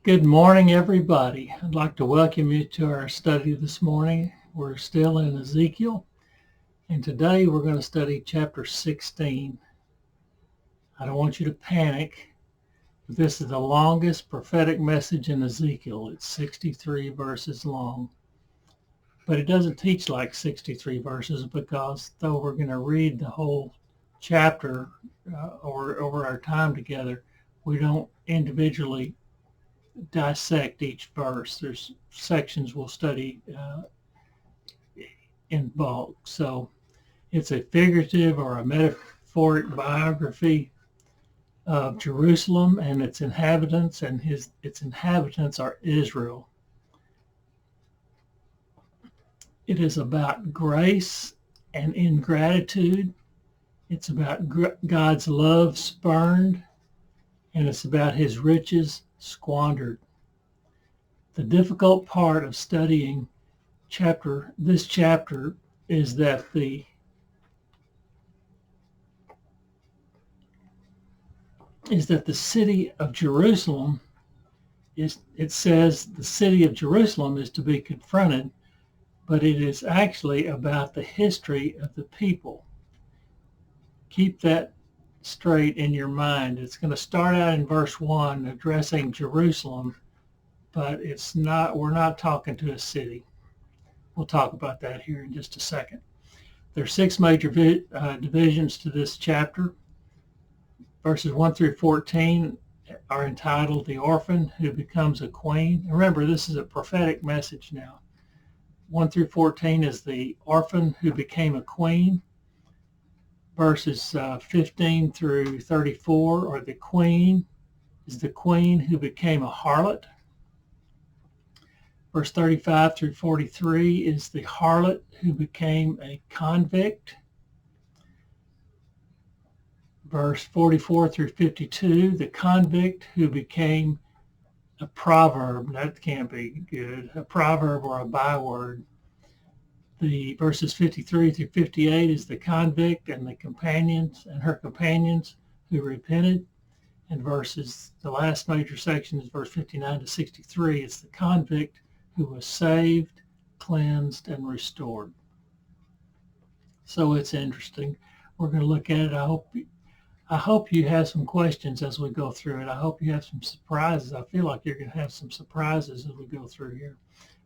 Good morning, everybody. I'd like to welcome you to our study this morning. We're still in Ezekiel, and today we're going to study chapter 16. I don't want you to panic. This is the longest prophetic message in Ezekiel. It's 63 verses long. But it doesn't teach like 63 verses because though we're going to read the whole chapter over our time together, we don't individually dissect each verse. There's sections we'll study in bulk. So it's a figurative or a metaphoric biography of Jerusalem and its inhabitants, and its inhabitants are Israel. It is about grace and ingratitude. It's about God's love spurned, and it's about his riches squandered. The difficult part of studying this chapter is that the city of Jerusalem it says the city of Jerusalem is to be confronted, but it is actually about the history of the people. Keep that straight in your mind. It's going to start out in verse 1 addressing Jerusalem, but we're not talking to a city. We'll talk about that here in just a second. There are 6 major divisions to this chapter. Verses 1 through 14 are entitled The Orphan Who Becomes a Queen. Remember, this is a prophetic message now. 1 through 14 is the orphan who became a queen. Verses 15 through 34 are the queen who became a harlot. Verse 35 through 43 is the harlot who became a convict. Verse 44 through 52, the convict who became a proverb. That can't be good. A proverb or a byword. The verses 53 through 58 is the convict and her companions who repented. And the last major section is verse 59 to 63. It's the convict who was saved, cleansed, and restored. So it's interesting. We're going to look at it. I hope you have some questions as we go through it. I hope you have some surprises. I feel like you're going to have some surprises as we go through here.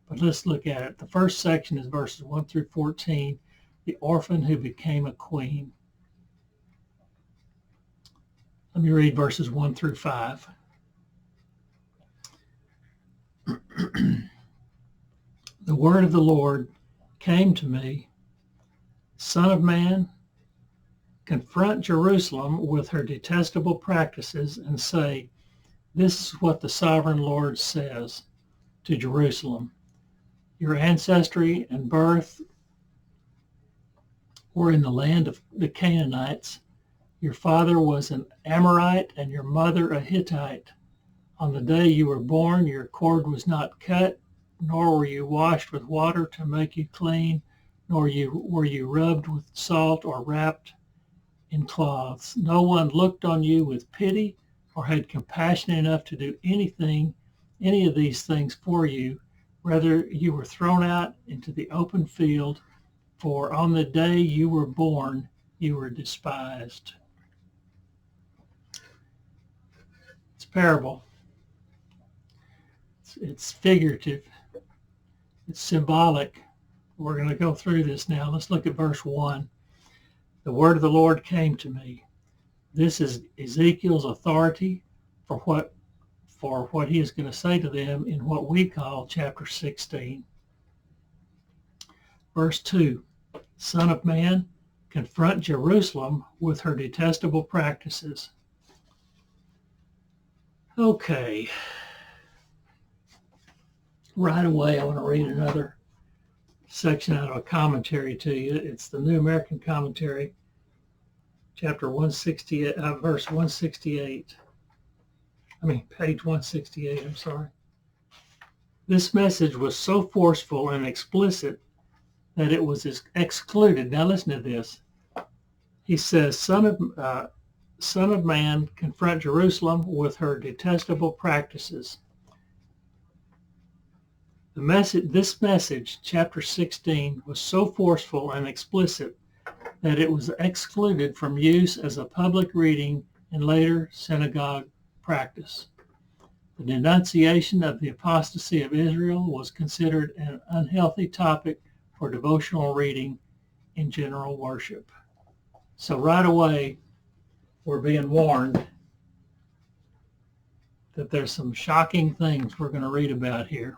But let's look at it. The first section is verses 1 through 14, the orphan who became a queen. Let me read verses 1 through 5. The word of the Lord came to me, Son of man, confront Jerusalem with her detestable practices and say, this is what the sovereign Lord says to Jerusalem. Your ancestry and birth were in the land of the Canaanites. Your father was an Amorite and your mother a Hittite. On the day you were born, your cord was not cut, nor were you washed with water to make you clean, nor were you rubbed with salt or wrapped in cloths. No one looked on you with pity or had compassion enough to do any of these things for you. Rather, you were thrown out into the open field, for on the day you were born, you were despised. It's a parable. It's figurative. It's symbolic. We're going to go through this now. Let's look at verse 1. The word of the Lord came to me. This is Ezekiel's authority for what he is going to say to them in what we call chapter 16. Verse 2, Son of man, confront Jerusalem with her detestable practices. Okay. Right away, I want to read another section out of a commentary to you. It's the New American Commentary, chapter 168, verse 168. Page 168, I'm sorry. This message was so forceful and explicit that it was excluded. Now listen to this. He says, Son of man, confront Jerusalem with her detestable practices. This message, chapter 16, was so forceful and explicit that it was excluded from use as a public reading in later synagogue practice. The denunciation of the apostasy of Israel was considered an unhealthy topic for devotional reading in general worship. So right away, we're being warned that there's some shocking things we're going to read about here.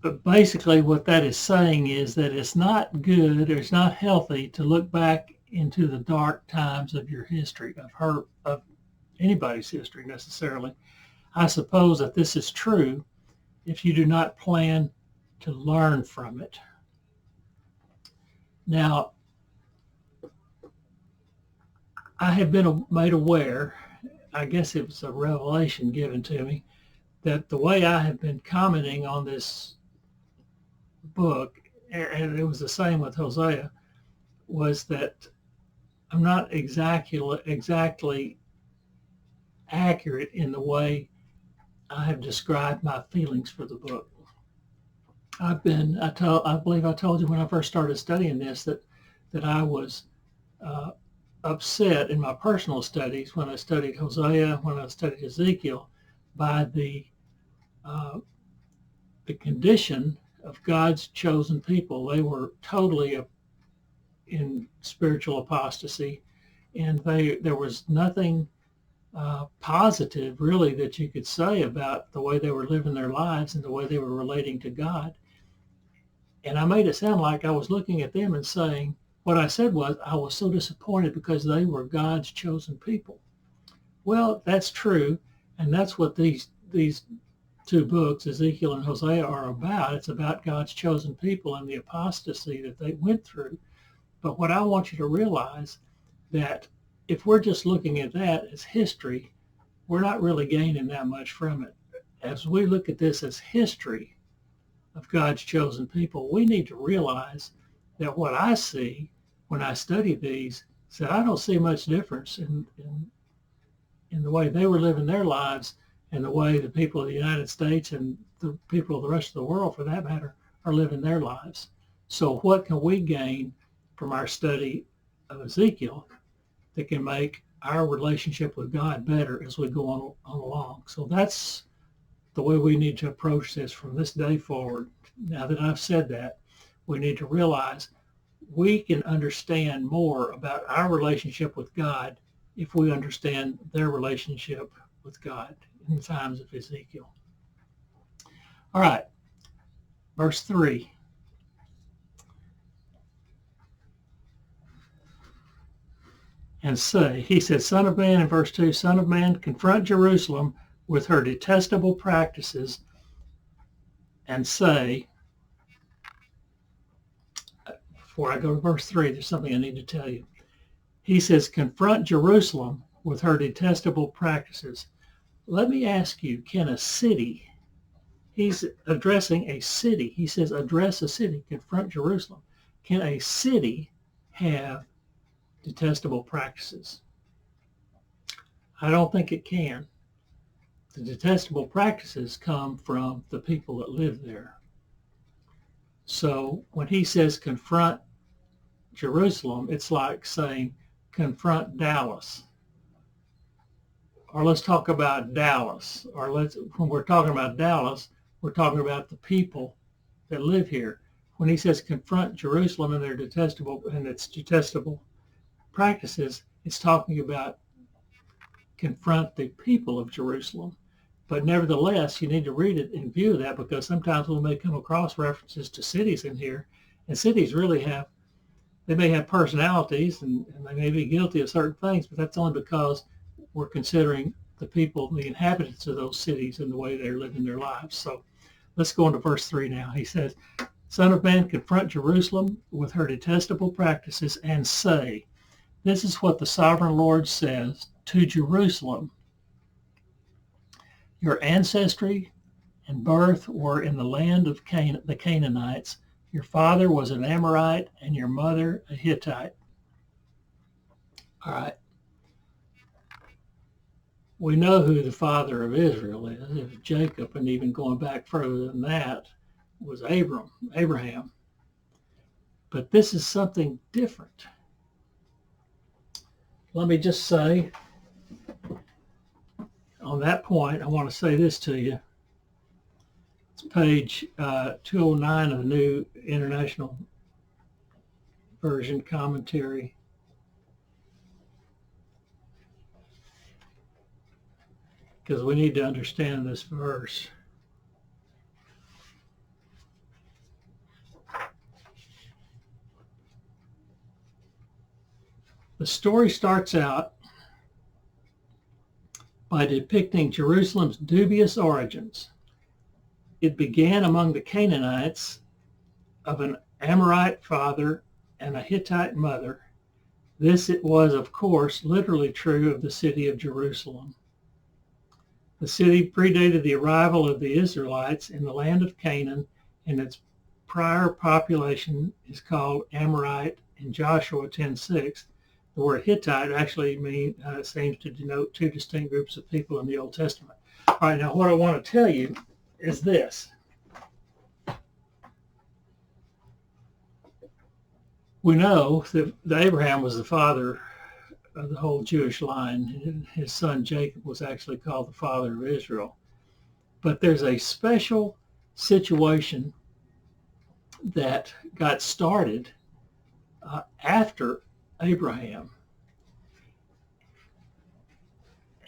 But basically what that is saying is that it's not good or it's not healthy to look back into the dark times of your history, of anybody's history necessarily. I suppose that this is true if you do not plan to learn from it. Now, I have been made aware, I guess it was a revelation given to me, that the way I have been commenting on this book, and it was the same with Hosea, was that I'm not exactly accurate in the way I have described my feelings for the book. I believe I told you when I first started studying this that I was upset in my personal studies when I studied Hosea, when I studied Ezekiel, by the condition of God's chosen people. They were totally in spiritual apostasy, and there was nothing positive really that you could say about the way they were living their lives and the way they were relating to God. And I made it sound like I was looking at them and saying, what I said was, I was so disappointed because they were God's chosen people. Well, that's true, and that's what these two books, Ezekiel and Hosea, are about. It's about God's chosen people and the apostasy that they went through. But what I want you to realize, that if we're just looking at that as history, we're not really gaining that much from it. As we look at this as history of God's chosen people, we need to realize that what I see when I study these is that I don't see much difference in the way they were living their lives and the way the people of the United States and the people of the rest of the world, for that matter, are living their lives. So what can we gain from our study of Ezekiel that can make our relationship with God better as we go on along? So that's the way we need to approach this from this day forward. Now that I've said that, we need to realize we can understand more about our relationship with God if we understand their relationship with God in the times of Ezekiel. All right, verse 3. And say, he said, Son of man, in verse 2, Son of man, confront Jerusalem with her detestable practices and say, before I go to verse 3, there's something I need to tell you. He says, confront Jerusalem with her detestable practices. Let me ask you, can a city, he's addressing a city. He says, address a city, confront Jerusalem. Can a city have detestable practices? I don't think it can. The detestable practices come from the people that live there. So when he says confront Jerusalem, it's like saying confront Dallas. Or let's talk about Dallas. Or when we're talking about Dallas, we're talking about the people that live here. When he says confront Jerusalem and its detestable practices, it's talking about confront the people of Jerusalem. But nevertheless, you need to read it in view of that, because sometimes we may come across references to cities in here, and cities really they may have personalities and they may be guilty of certain things, but that's only because we're considering the people, the inhabitants of those cities and the way they're living their lives. So let's go on to verse 3 now. He says, Son of man, confront Jerusalem with her detestable practices and say, this is what the sovereign Lord says to Jerusalem. Your ancestry and birth were in the land of the Canaanites. Your father was an Amorite and your mother a Hittite. All right. we know who the father of Israel is. It was Jacob, and even going back further than that was Abraham. But this is something different. Let me just say, on that point, I want to say this to you. It's page 209 of the New International Version Commentary. Because we need to understand this verse. The story starts out by depicting Jerusalem's dubious origins. It began among the Canaanites of an Amorite father and a Hittite mother. This it was, of course, literally true of the city of Jerusalem. The city predated the arrival of the Israelites in the land of Canaan, and its prior population is called Amorite in Joshua 10:6. The word Hittite actually seems to denote two distinct groups of people in the Old Testament. All right, now what I want to tell you is this. We know that Abraham was the father of the whole Jewish line. His son Jacob was actually called the father of Israel. But there's a special situation that got started after Abraham,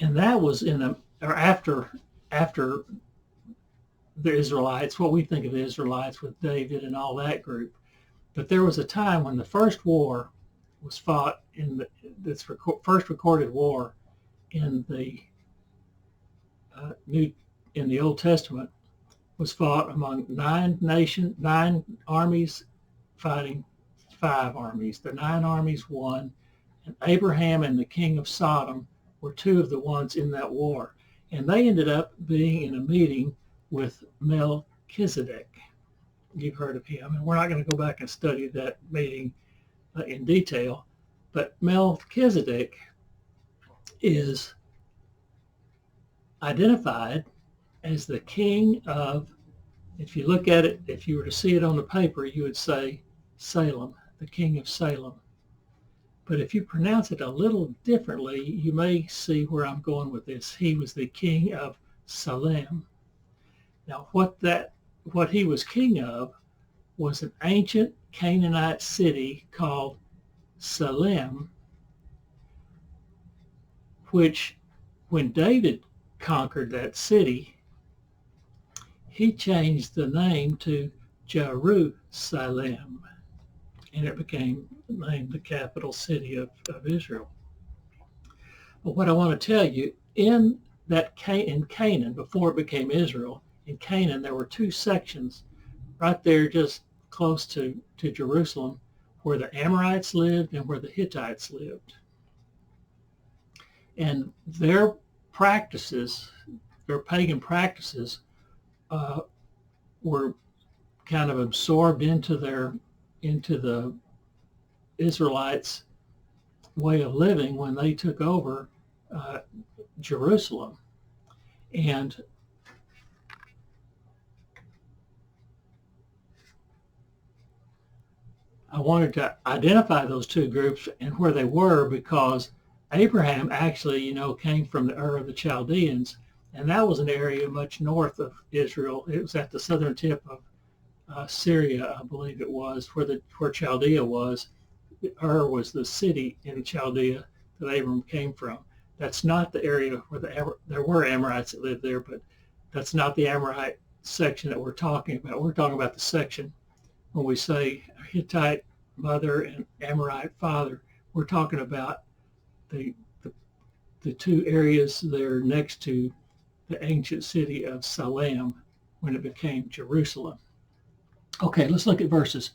and that was after the Israelites, what we think of the Israelites with David and all that group. But there was a time when the first war was fought first recorded war in the Old Testament was fought among 9 armies fighting 5 armies. The 9 armies won, and Abraham and the king of Sodom were 2 of the ones in that war. And they ended up being in a meeting with Melchizedek. You've heard of him, and we're not going to go back and study that meeting in detail, but Melchizedek is identified as the king of, if you look at it, if you were to see it on the paper, you would say Salem, the king of Salem. But if you pronounce it a little differently, you may see where I'm going with this. He was the king of Salem. Now, what he was king of was an ancient Canaanite city called Salem, which, when David conquered that city, he changed the name to Jerusalem, and it became named the capital city of Israel. But what I want to tell you, in Canaan, before it became Israel, in Canaan there were 2 sections right there just close to Jerusalem, where the Amorites lived and where the Hittites lived. And their practices, their pagan practices, were kind of absorbed into the Israelites' way of living when they took over Jerusalem. And I wanted to identify those 2 groups and where they were, because Abraham actually, came from the Ur of the Chaldeans, and that was an area much north of Israel. It was at the southern tip of Syria, I believe it was, where Chaldea was. Ur was the city in Chaldea that Abram came from. That's not the area where there were Amorites that lived there, but that's not the Amorite section that we're talking about. We're talking about the section when we say Hittite mother and Amorite father. We're talking about the 2 areas there next to the ancient city of Salem when it became Jerusalem. Okay, let's look at verses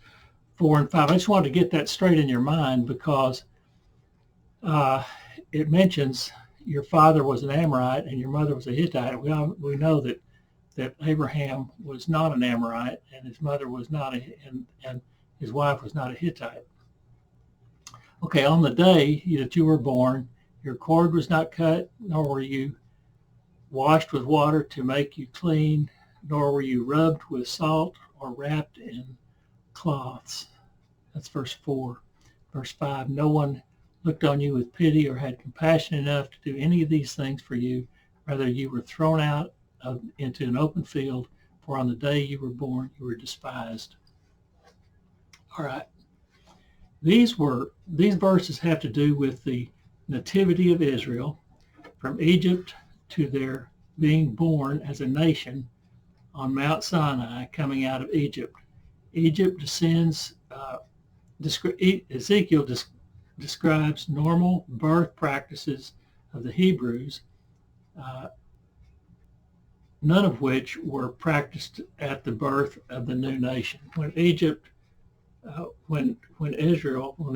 4 and 5. I just wanted to get that straight in your mind, because it mentions your father was an Amorite and your mother was a Hittite. We know that Abraham was not an Amorite, and his mother was not, and his wife was not a Hittite. Okay, on the day that you were born, your cord was not cut, nor were you washed with water to make you clean, nor were you rubbed with salt or wrapped in cloths. That's verse 4. Verse 5, no one looked on you with pity or had compassion enough to do any of these things for you. Rather, you were thrown out into an open field, for on the day you were born, you were despised. All right. These verses have to do with the nativity of Israel from Egypt to their being born as a nation on Mount Sinai coming out of Egypt. Egypt descends, Ezekiel describes normal birth practices of the Hebrews, none of which were practiced at the birth of the new nation. When the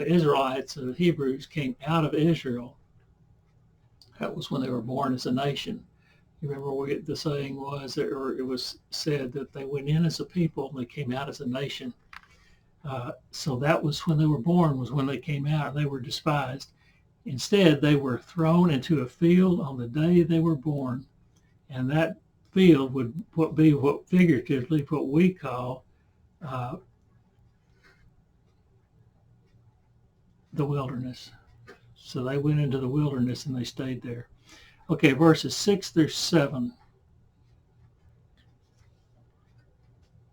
Israelites, the Hebrews, came out of Israel, that was when they were born as a nation. You remember what the saying was, or it was said that they went in as a people and they came out as a nation. So that was when they were born, was when they came out. They were despised. Instead, they were thrown into a field on the day they were born, and that field would be what figuratively what we call the wilderness. So they went into the wilderness and they stayed there. Okay, verses 6 through 7.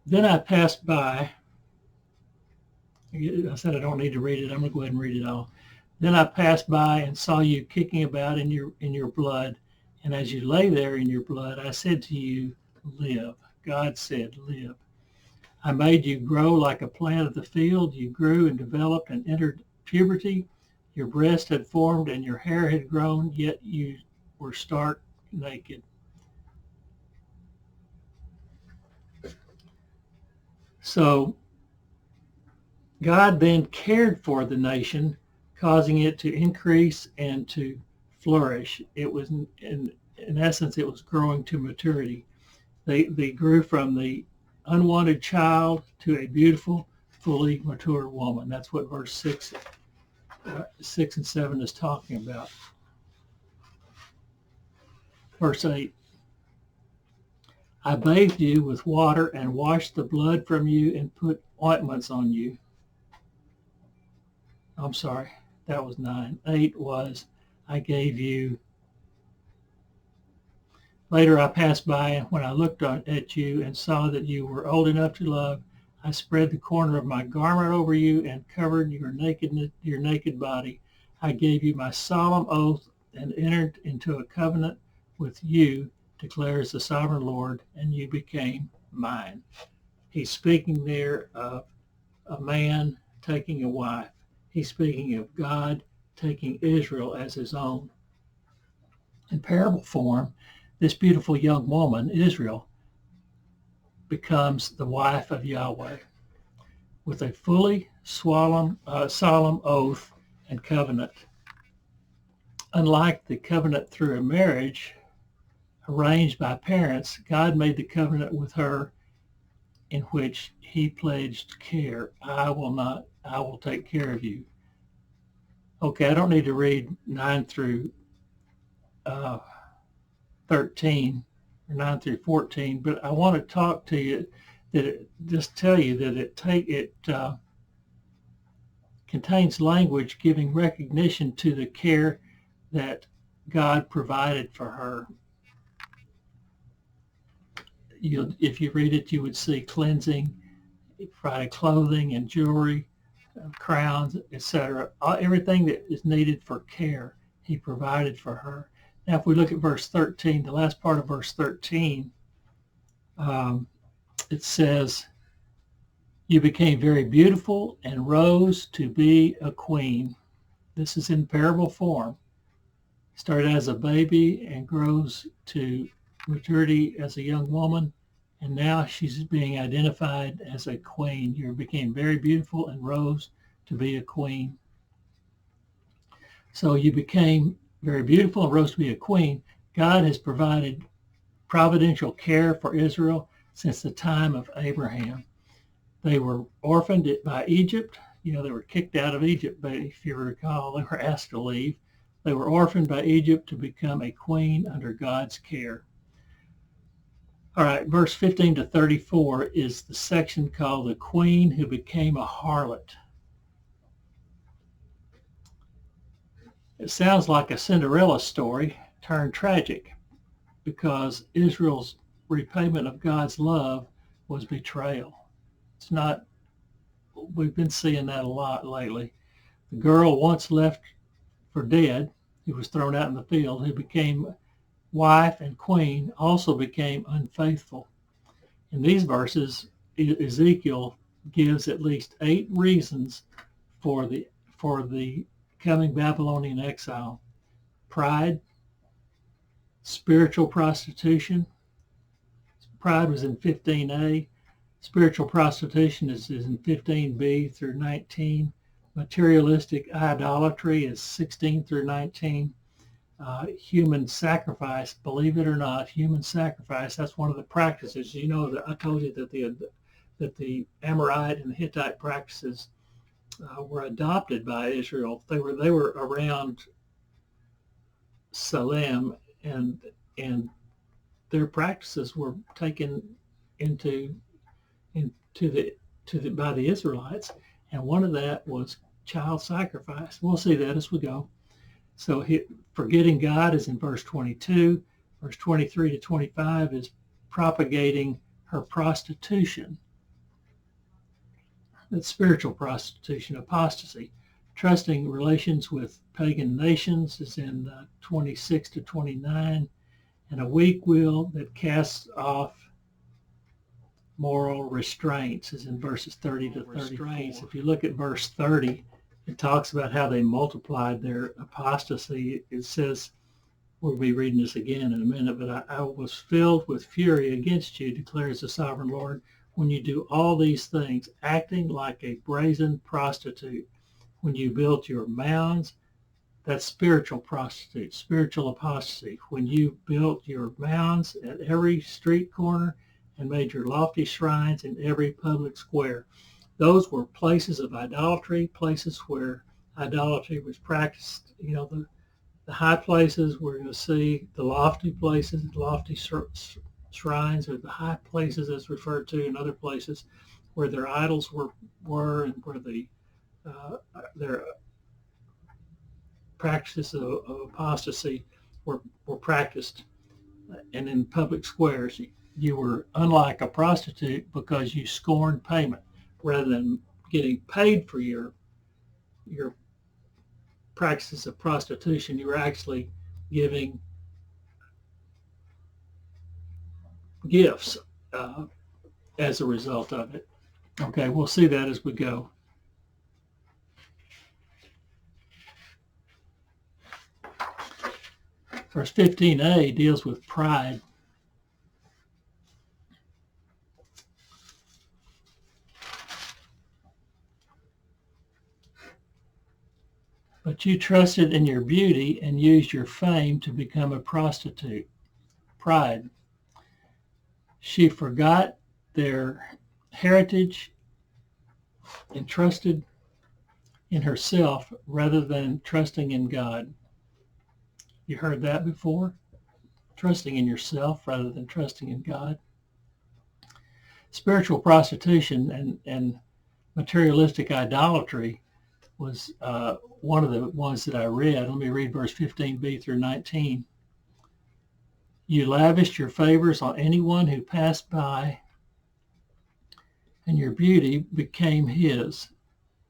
Then I passed by. I said I don't need to read it. I'm going to go ahead and read it all. Then I passed by and saw you kicking about in your blood. And as you lay there in your blood, I said to you, live. God said, live. I made you grow like a plant of the field. You grew and developed and entered puberty. Your breast had formed and your hair had grown, yet you were stark naked. So God then cared for the nation, causing it to increase and to flourish. It was, in essence, it was growing to maturity. They grew from the unwanted child to a beautiful, fully mature woman. That's what verse 6 and 7 is talking about. Verse 8, I bathed you with water and washed the blood from you and put ointments on you. I'm sorry, that was 9. 8 was, I gave you. Later I passed by, and when I looked at you and saw that you were old enough to love, I spread the corner of my garment over you and covered your naked body. I gave you my solemn oath and entered into a covenant with you, declares the sovereign Lord, and you became mine. He's speaking there of a man taking a wife. He's speaking of God taking Israel as his own. In parable form, this beautiful young woman, Israel, becomes the wife of Yahweh with a fully solemn oath and covenant. Unlike the covenant through a marriage arranged by parents, God made the covenant with her in which he pledged care. I will take care of you. Okay, I don't need to read 9 through 13 or 9 through 14, but I want to talk to you tell you that it contains language giving recognition to the care that God provided for her. If you read it, you would see cleansing, provided clothing and jewelry, crowns, etc. Everything that is needed for care, he provided for her. Now, if we look at verse 13, the last part of verse 13, it says, you became very beautiful and rose to be a queen. This is in parable form. Started as a baby and grows to maturity as a young woman, and now she's being identified as a queen. You became very beautiful and rose to be a queen. So you became very beautiful and rose to be a queen. God has provided providential care for Israel since the time of Abraham. They were orphaned by Egypt. They were kicked out of Egypt, but if you recall, they were asked to leave. They were orphaned by Egypt to become a queen under God's care. All right, verse 15 to 34 is the section called the queen who became a harlot. It sounds like a Cinderella story turned tragic because Israel's repayment of God's love was betrayal. It's not, we've been seeing that a lot lately. The girl once left for dead, who was thrown out in the field, who became wife and queen, also became unfaithful. In these verses, Ezekiel gives at least 8 reasons for the coming Babylonian exile: pride, spiritual prostitution. Pride was in 15a. Spiritual prostitution is in 15b through 19. Materialistic idolatry is 16 through 19. Human sacrifice, believe it or not, human sacrifice, that's one of the practices. You know, that I told you that the Amorite and the Hittite practices were adopted by Israel. They were around Salem, and their practices were taken into by the Israelites, and one of that was child sacrifice. We'll see that as we go. So forgetting God is in verse 22. Verse 23 to 25 is propagating her prostitution. That's spiritual prostitution, apostasy. Trusting relations with pagan nations is in 26 to 29. And a weak will that casts off moral restraints is in verses 30 to 34. If you look at verse 30, it talks about how they multiplied their apostasy. It says, we'll be reading this again in a minute, but I was filled with fury against you, declares the sovereign Lord, when you do all these things, acting like a brazen prostitute. When you built your mounds, that's spiritual prostitute, spiritual apostasy. When you built your mounds at every street corner and made your lofty shrines in every public square. Those were places of idolatry, places where idolatry was practiced. You know, the high places we're going to see, the lofty places, the lofty shrines, or the high places as referred to in other places where their idols were and where their practices of apostasy were practiced. And in public squares, you were unlike a prostitute because you scorned payment. Rather than getting paid for your practices of prostitution, you were actually giving gifts as a result of it. Okay, we'll see that as we go. Verse 15a deals with pride. But you trusted in your beauty and used your fame to become a prostitute. Pride. She forgot their heritage and trusted in herself rather than trusting in God. You heard that before? Trusting in yourself rather than trusting in God. Spiritual prostitution and materialistic idolatry was one of the ones that I read. Let me read verse 15b through 19. You lavished your favors on anyone who passed by, and your beauty became his.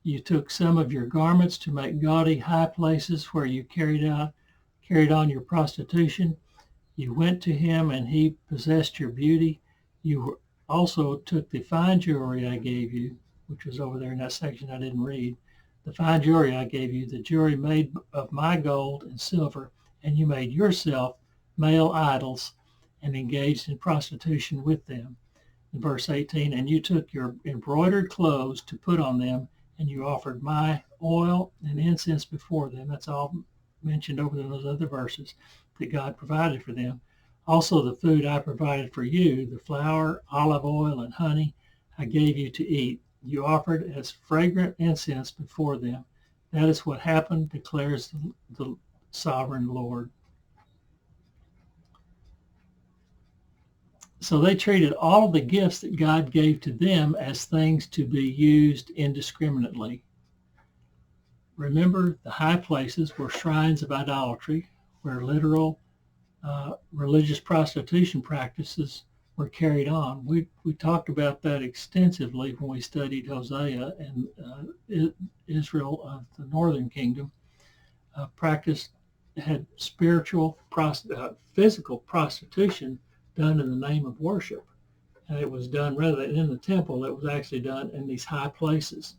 You took some of your garments to make gaudy high places where you carried on your prostitution. You went to him, and he possessed your beauty. You also took the fine jewelry I gave you, which was over there in that section I didn't read. The fine jewelry I gave you, the jewelry made of my gold and silver, and you made yourself male idols and engaged in prostitution with them. In verse 18, and you took your embroidered clothes to put on them, and you offered my oil and incense before them. That's all mentioned over in those other verses that God provided for them. Also the food I provided for you, the flour, olive oil, and honey, I gave you to eat. You offered as fragrant incense before them. That is what happened, declares the sovereign Lord. So they treated all of the gifts that God gave to them as things to be used indiscriminately. Remember, the high places were shrines of idolatry, where literal religious prostitution practices were carried on. We talked about that extensively when we studied Hosea, and Israel of the northern kingdom practiced, had physical prostitution done in the name of worship. And it was done rather than in the temple, it was actually done in these high places.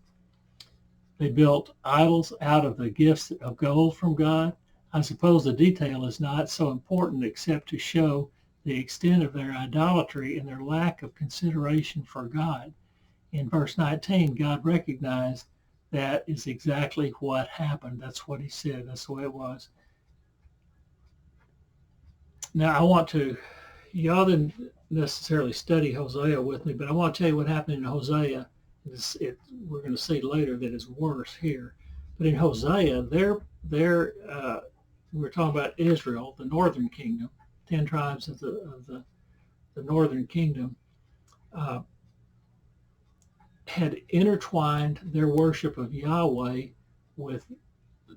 They built idols out of the gifts of gold from God. I suppose the detail is not so important except to show the extent of their idolatry and their lack of consideration for God. In verse 19, God recognized that is exactly what happened. That's what he said. That's the way it was. Now, I want to, y'all didn't necessarily study Hosea with me, but I want to tell you what happened in Hosea. We're going to see later that it's worse here. But in Hosea, we're talking about Israel, the northern kingdom, 10 tribes of the northern kingdom, had intertwined their worship of Yahweh with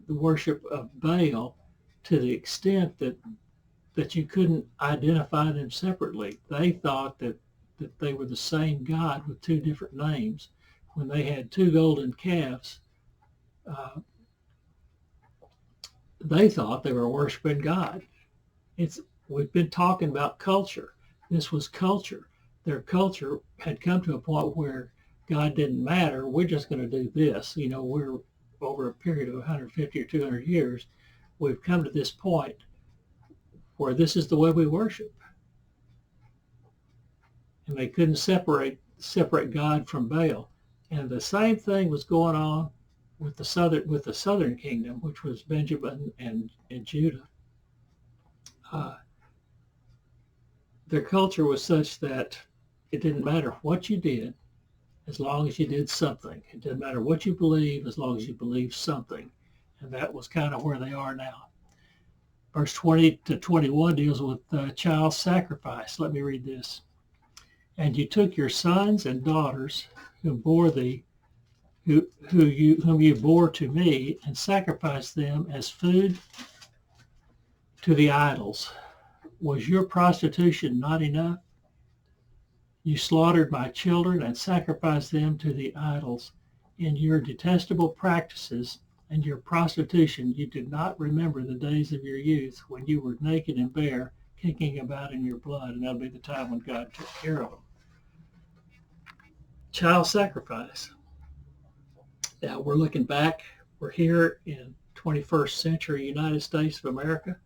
the worship of Baal to the extent that you couldn't identify them separately. They thought that they were the same God with two different names. When they had two golden calves, they thought they were worshiping God. We've been talking about culture. This was culture. Their culture had come to a point where God didn't matter. We're just going to do this. We're over a period of 150 or 200 years. We've come to this point where this is the way we worship. And they couldn't separate God from Baal. And the same thing was going on with the southern kingdom, which was Benjamin and Judah. Their culture was such that it didn't matter what you did as long as you did something. It didn't matter what you believe as long as you believed something. And that was kind of where they are now. Verse 20 to 21 deals with child sacrifice. Let me read this. And you took your sons and daughters whom you bore to me, and sacrificed them as food to the idols. Was your prostitution not enough? You slaughtered my children and sacrificed them to the idols. In your detestable practices and your prostitution, you did not remember the days of your youth when you were naked and bare, kicking about in your blood. And that'll be the time when God took care of them. Child sacrifice. Now we're looking back. We're here in 21st century United States of America,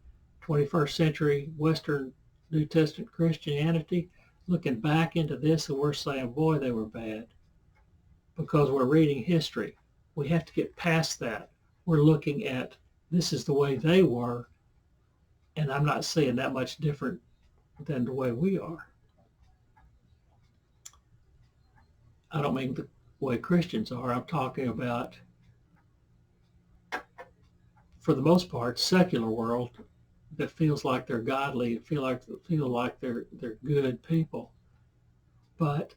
21st century Western New Testament Christianity, looking back into this, and we're saying, boy, they were bad, because we're reading history. We have to get past that. We're looking at, this is the way they were, and I'm not saying that much different than the way we are. I don't mean the way Christians are. I'm talking about, for the most part, secular world that feels like they're godly, feel like they're good people. But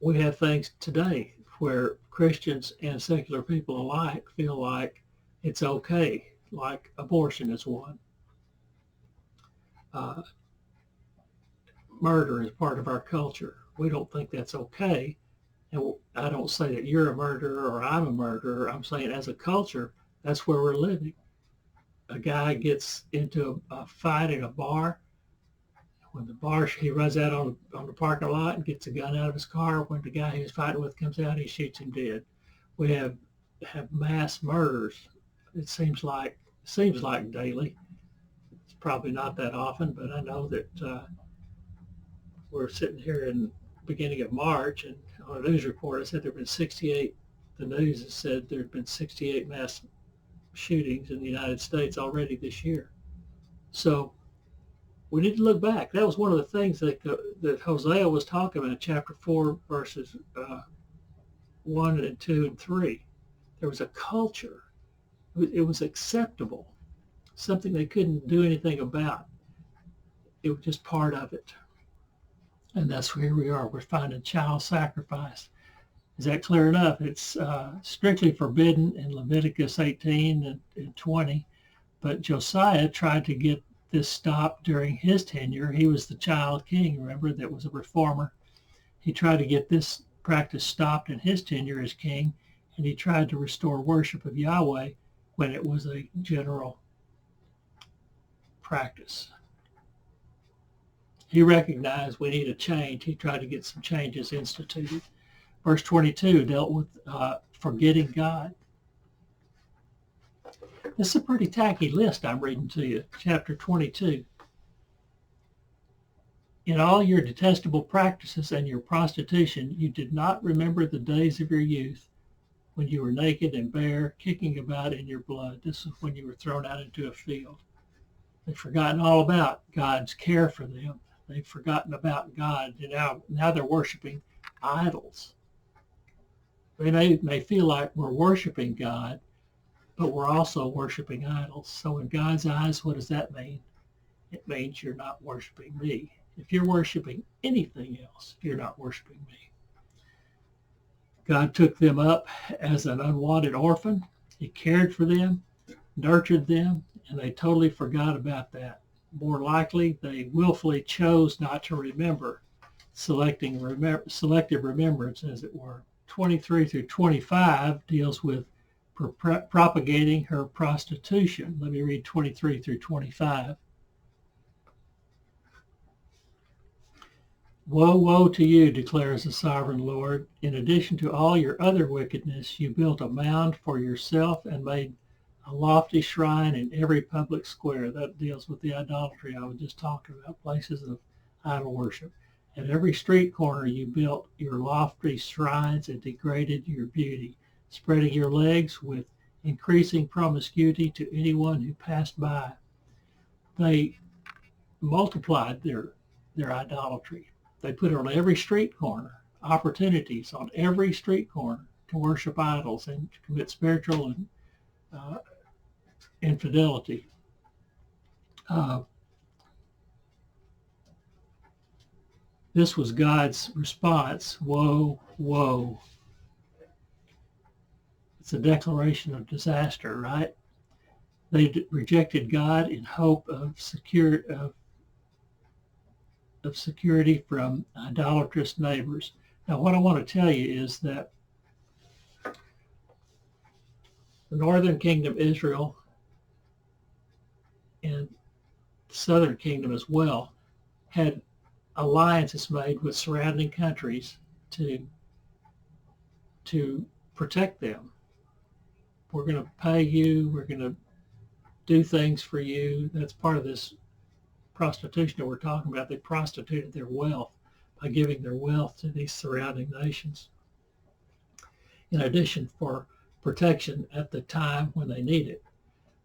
we have things today where Christians and secular people alike feel like it's okay, like abortion is one. Murder is part of our culture. We don't think that's okay. And I don't say that you're a murderer or I'm a murderer. I'm saying as a culture, that's where we're living. A guy gets into a fight in a bar. When he runs out on the parking lot and gets a gun out of his car. When the guy he was fighting with comes out, he shoots him dead. We have mass murders. It seems like daily. It's probably not that often, but I know that we're sitting here in the beginning of March, and on a news report it said there have been 68. The news has said there have been 68 mass shootings in the United States already this year. So we need to look back. That was one of the things that Hosea was talking about in chapter 4, verses 1 and 2 and 3. There was a culture. It was acceptable, something they couldn't do anything about. It was just part of it. And that's where we are. We're finding child sacrifice. Is that clear enough? It's strictly forbidden in Leviticus 18 and 20. But Josiah tried to get this stopped during his tenure. He was the child king, remember, that was a reformer. He tried to get this practice stopped in his tenure as king, and he tried to restore worship of Yahweh when it was a general practice. He recognized we need a change. He tried to get some changes instituted. Verse 22 dealt with forgetting God. This is a pretty tacky list I'm reading to you. Chapter 22. In all your detestable practices and your prostitution, you did not remember the days of your youth when you were naked and bare, kicking about in your blood. This is when you were thrown out into a field. They've forgotten all about God's care for them. They've forgotten about God. Now they're worshiping idols. They may feel like we're worshiping God, but we're also worshiping idols. So in God's eyes, what does that mean? It means you're not worshiping me. If you're worshiping anything else, you're not worshiping me. God took them up as an unwanted orphan. He cared for them, nurtured them, and they totally forgot about that. More likely, they willfully chose not to remember, selective remembrance, as it were. 23 through 25 deals with propagating her prostitution. Let me read 23 through 25. Woe, woe to you, declares the sovereign Lord. In addition to all your other wickedness, you built a mound for yourself and made a lofty shrine in every public square. That deals with the idolatry I was just talking about, places of idol worship. At every street corner you built your lofty shrines and degraded your beauty, spreading your legs with increasing promiscuity to anyone who passed by. They multiplied their idolatry. They put it on every street corner, opportunities on every street corner to worship idols and to commit spiritual and infidelity. This was God's response. Woe, woe. It's a declaration of disaster, right? They rejected God in hope of security from idolatrous neighbors. Now, what I want to tell you is that the northern kingdom, Israel, and the southern kingdom as well, had alliances made with surrounding countries to protect them. We're going to pay you. We're going to do things for you. That's part of this prostitution that we're talking about. They prostituted their wealth by giving their wealth to these surrounding nations, in addition for protection at the time when they need it.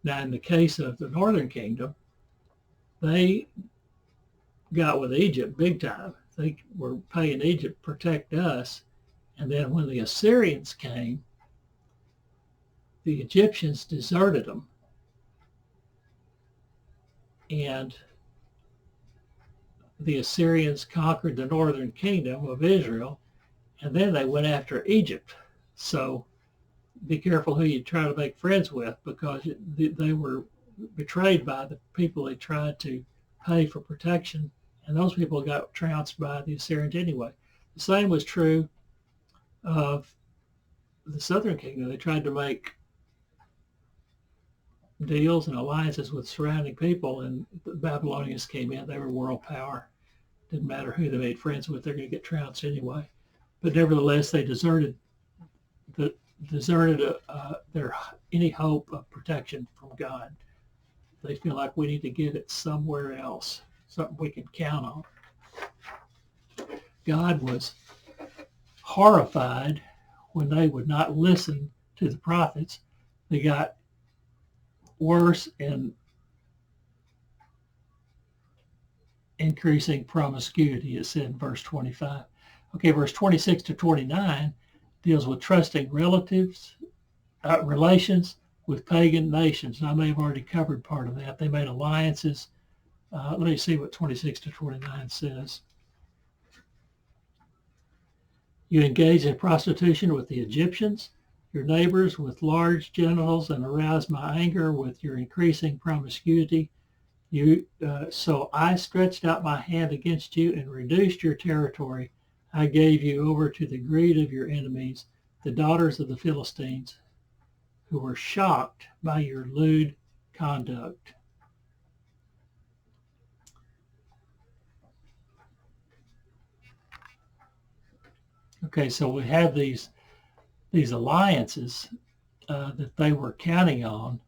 Now, in the case of the northern kingdom, they got with Egypt big time. They were paying Egypt to protect us. And then when the Assyrians came, the Egyptians deserted them. And the Assyrians conquered the northern kingdom of Israel, and then they went after Egypt. So be careful who you try to make friends with, because they were betrayed by the people they tried to pay for protection, and those people got trounced by the Assyrians anyway. The same was true of the southern kingdom. They tried to make deals and alliances with surrounding people, and the Babylonians came in. They were world power. Didn't matter who they made friends with, they're going to get trounced anyway. But nevertheless, they deserted their any hope of protection from God. They feel like we need to get it somewhere else, something we can count on. God was horrified when they would not listen to the prophets. They got worse in increasing promiscuity, it said in verse 25. Okay, verse 26 to 29 deals with trusting relations with pagan nations. And I may have already covered part of that. They made alliances Let me see what 26 to 29 says. You engage in prostitution with the Egyptians, your neighbors with large genitals, and arouse my anger with your increasing promiscuity. So I stretched out my hand against you and reduced your territory. I gave you over to the greed of your enemies, the daughters of the Philistines, who were shocked by your lewd conduct. Okay, so we have these alliances that they were counting on.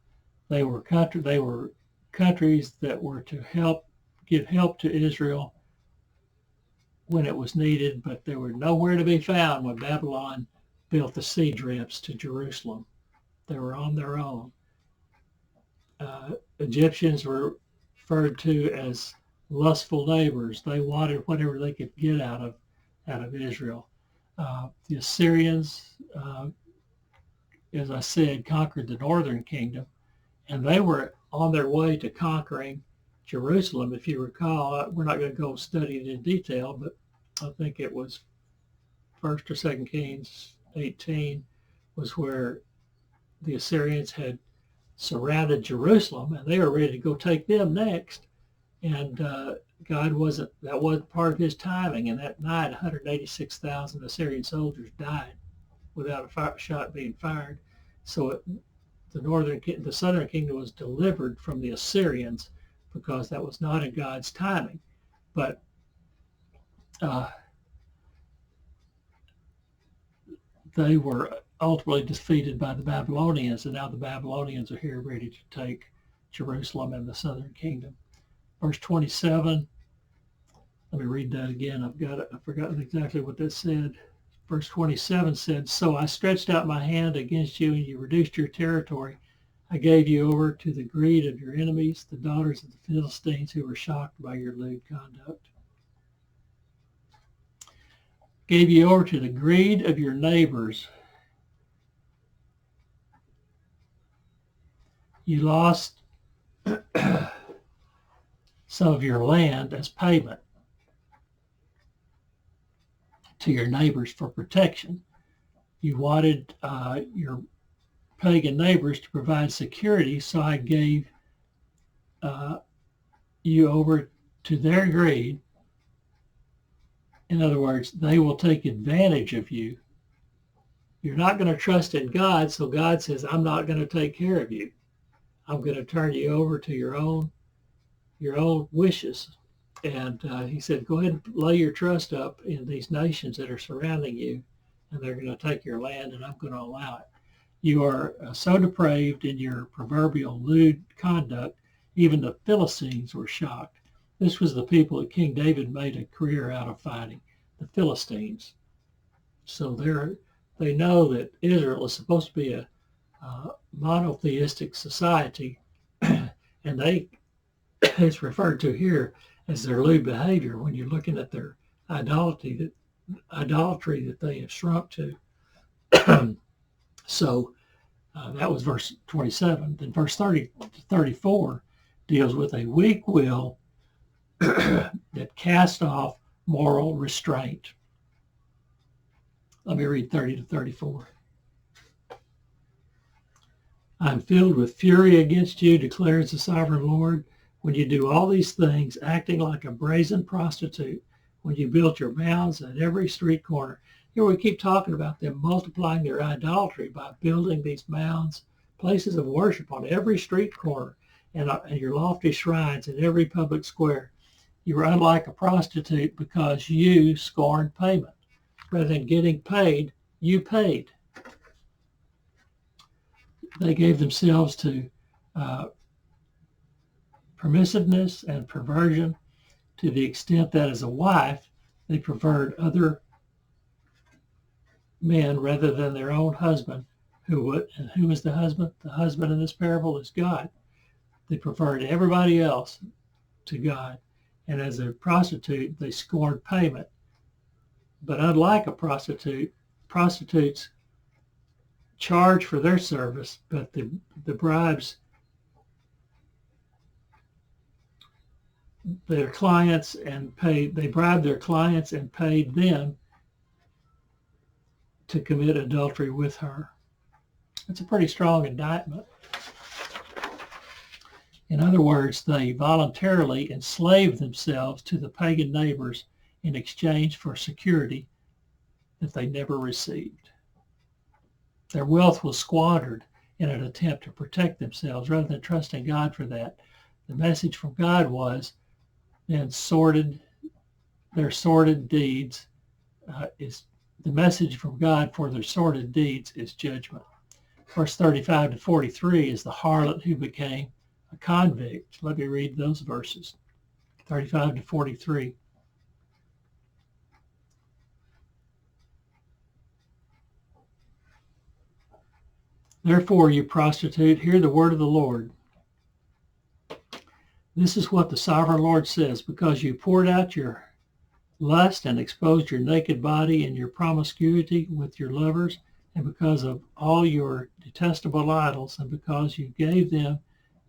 They were countries that were to give help to Israel when it was needed, but they were nowhere to be found when Babylon built the siege ramps to Jerusalem. They were on their own. Egyptians were referred to as lustful neighbors. They wanted whatever they could get out of Israel. The Assyrians, as I said, conquered the northern kingdom, and they were on their way to conquering Jerusalem. If you recall, we're not going to go study it in detail, but I think it was 1st or 2nd Kings 18 was where the Assyrians had surrounded Jerusalem, and they were ready to go take them next. And that wasn't part of his timing. And that night, 186,000 Assyrian soldiers died without a shot being fired. So the southern kingdom was delivered from the Assyrians because that was not in God's timing. But they were ultimately defeated by the Babylonians, and now the Babylonians are here ready to take Jerusalem and the southern kingdom. Verse 27, let me read that again. I've forgotten exactly what that said. Verse 27 said, so I stretched out my hand against you, and you reduced your territory. I gave you over to the greed of your enemies, the daughters of the Philistines, who were shocked by your lewd conduct. Gave you over to the greed of your neighbors. You lost some of your land as payment to your neighbors for protection. You wanted your pagan neighbors to provide security, so I gave you over to their greed. In other words, they will take advantage of you. You're not going to trust in God, so God says, I'm not going to take care of you. I'm going to turn you over to your own wishes. And he said, go ahead and lay your trust up in these nations that are surrounding you, and they're going to take your land, and I'm going to allow it. You are so depraved in your proverbial lewd conduct, even the Philistines were shocked. This was the people that King David made a career out of fighting, the Philistines. So they know that Israel is supposed to be a monotheistic society, and it's referred to here as their lewd behavior when you're looking at their idolatry that they have shrunk to. So that was verse 27. Then verse 30 to 34 deals with a weak will that casts off moral restraint. Let me read 30 to 34. I'm filled with fury against you, declares the sovereign Lord, when you do all these things, acting like a brazen prostitute, when you built your mounds at every street corner. Here we keep talking about them multiplying their idolatry by building these mounds, places of worship on every street corner, and your lofty shrines in every public square. You were unlike a prostitute because you scorned payment. Rather than getting paid, you paid. They gave themselves to permissiveness and perversion to the extent that as a wife, they preferred other men rather than their own husband. And who is the husband? The husband in this parable is God. They preferred everybody else to God. And as a prostitute, they scorned payment. But unlike a prostitute, prostitutes charge for their service, but the bribes their clients and they bribed their clients and paid them to commit adultery with her. It's a pretty strong indictment. In other words, they voluntarily enslaved themselves to the pagan neighbors in exchange for security that they never received. Their wealth was squandered in an attempt to protect themselves rather than trusting God for that. The message from God was then their sordid deeds is the message from God for their sordid deeds is judgment. Verse 35 to 43 is the harlot who became a convict. Let me read those verses, 35 to 43. Therefore, you prostitute, hear the word of the Lord. This is what the sovereign Lord says, because you poured out your lust and exposed your naked body in your promiscuity with your lovers, and because of all your detestable idols, and because you gave them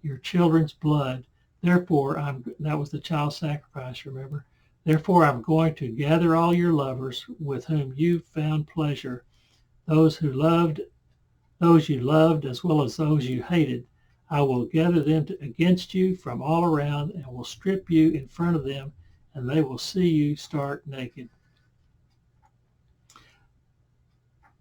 your children's blood. Therefore, that was the child sacrifice, remember? Therefore, I'm going to gather all your lovers with whom you found pleasure, those you loved as well as those you hated. I will gather them against you from all around and will strip you in front of them, and they will see you stark naked.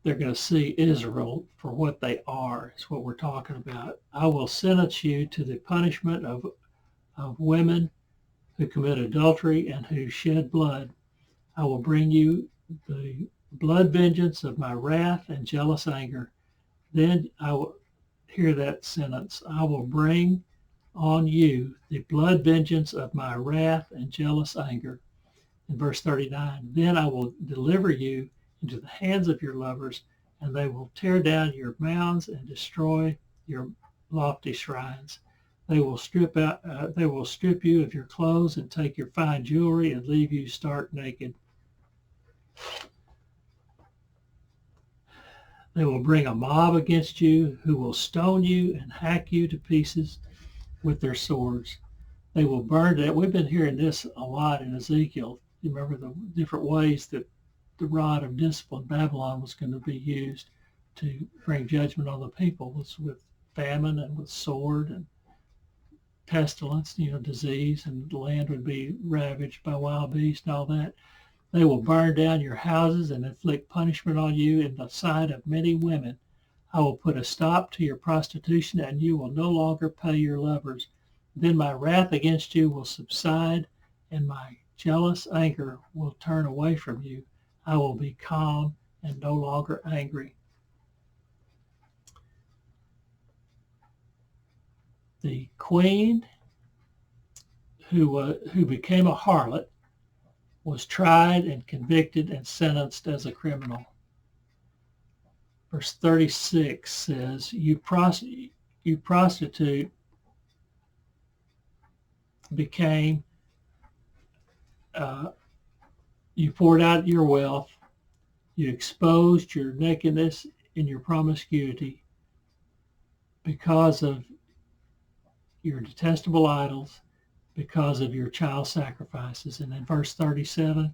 They're going to see Israel for what they are, is what we're talking about. I will sentence you to the punishment of women who commit adultery and who shed blood. I will bring you the blood vengeance of my wrath and jealous anger. Then I will hear that sentence. I will bring on you the blood vengeance of my wrath and jealous anger. In verse 39, then I will deliver you into the hands of your lovers, and they will tear down your mounds and destroy your lofty shrines. They will strip you of your clothes and take your fine jewelry and leave you stark naked. They will bring a mob against you who will stone you and hack you to pieces with their swords. They will burn it. We've been hearing this a lot in Ezekiel. You remember the different ways that the rod of discipline, Babylon, was going to be used to bring judgment on the people. It was with famine and with sword and pestilence, disease, and the land would be ravaged by wild beasts and all that. They will burn down your houses and inflict punishment on you in the sight of many women. I will put a stop to your prostitution, and you will no longer pay your lovers. Then my wrath against you will subside, and my jealous anger will turn away from you. I will be calm and no longer angry. The queen who became a harlot was tried and convicted and sentenced as a criminal. Verse 36 says, you prostitute became, you poured out your wealth, you exposed your nakedness in your promiscuity because of your detestable idols, because of your child sacrifices. And in verse 37,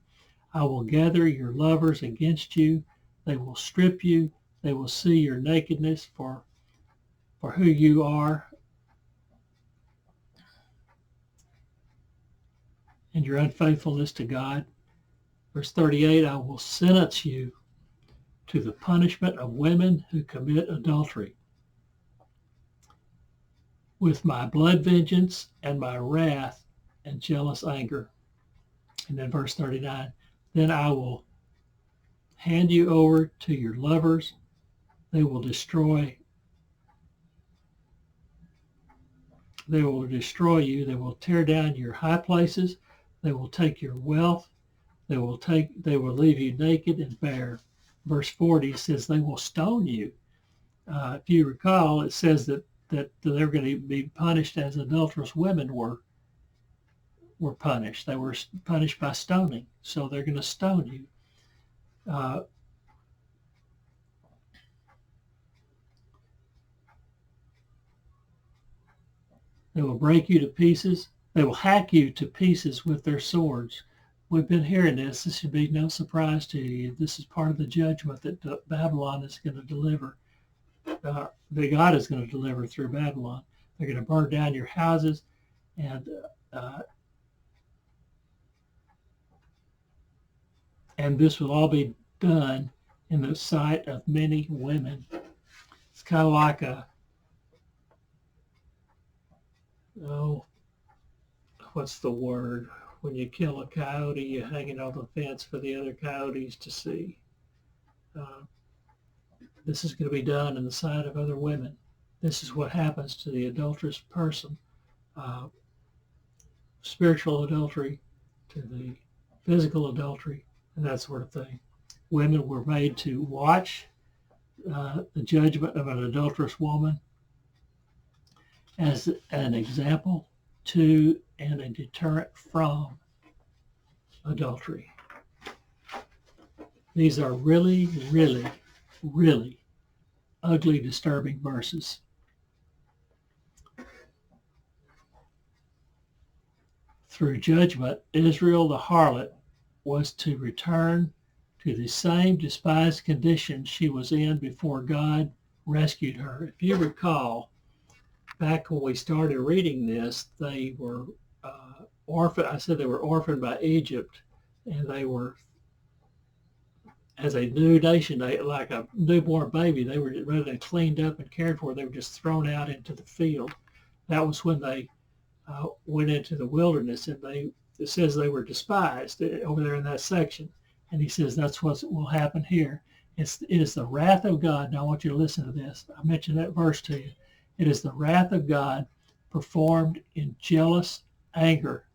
I will gather your lovers against you. They will strip you. They will see your nakedness for who you are and your unfaithfulness to God. Verse 38, I will sentence you to the punishment of women who commit adultery with my blood vengeance and my wrath and jealous anger. And then verse 39, then I will hand you over to your lovers. They will destroy you. They will tear down your high places. They will take your wealth. They will leave you naked and bare. Verse 40 says they will stone you. If you recall, it says that they're going to be punished as adulterous women were punished. They were punished by stoning. So they're going to stone you. They will break you to pieces. They will hack you to pieces with their swords. We've been hearing this. This should be no surprise to you. This is part of the judgment that Babylon is going to deliver, that God is going to deliver through Babylon. They're going to burn down your houses, and this will all be done in the sight of many women. It's kind of like what's the word? When you kill a coyote, you hang it on the fence for the other coyotes to see. This is going to be done in the sight of other women. This is what happens to the adulterous person. Spiritual adultery, to the physical adultery, and that sort of thing. Women were made to watch the judgment of an adulterous woman as an example to and a deterrent from adultery. These are really, really, really ugly, disturbing verses. Through judgment, Israel the harlot was to return to the same despised condition she was in before God rescued her. If you recall, back when we started reading this, they were orphaned. I said they were orphaned by Egypt, and they were, as a new nation, like a newborn baby, they were, rather than cleaned up and cared for, they were just thrown out into the field. That was when they went into the wilderness, and it says they were despised over there in that section. And he says that's what will happen here. It is the wrath of God. Now I want you to listen to this. I mentioned that verse to you. It is the wrath of God performed in jealous anger,